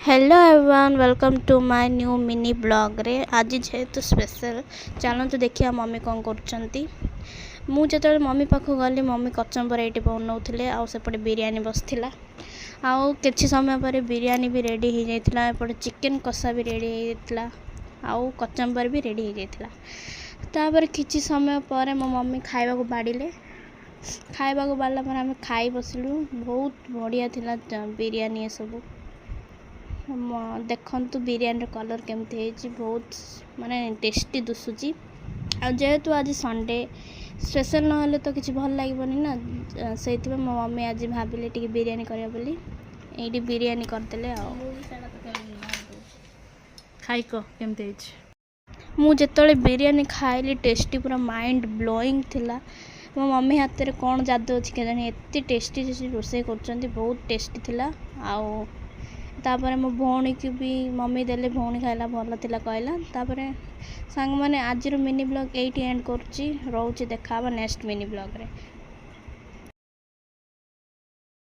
Hello everyone, welcome to my new mini blog रे। आज जेहेतु स्पेशल चलते देखिए मम्मी कौन कर मुझे मम्मी पाख गली मम्मी कचम्बर ये बनाऊे आउपटे बिरियानी बसला आउ कि समय पर बिरियानी भी रेडी हो जाता। एपटे चिकेन कषा भी रेडी होता आउ कचम्बर भी रेडी हो जाता। किसी समय पर मो मम्मी खावा को बाड़े खावा को बाड़ला आम खाई बसलु। बहुत बढ़िया थिला बिरियानी सब देखु बिरियानी कलर केमती बहुत माने टेस्टी दुसुची। जेहेतु आज संडे स्पेशल ना तो किसी भल लगे ना से मो मम्मी आज भाविले टी बिरियानी करिया बोली ये बिरियानी करदे। खाइक केमती मुझे बिरियानी खाइली टेस्टी पूरा माइंड ब्लोइंग थिला। मो मम्मी हाथ में कौन जादू अच्छी के जानी एत टेस्टी रोसे कर बहुत टेस्टी थिला। आउ तापर मो भौणी की भी मम्मी देले भौणी खाइला भल थिला कहला। तापर सांग माने आज मिनी ब्लॉग एटी एंड करुच्ची रोचे देखा नेक्स्ट मिनी ब्लॉग रे।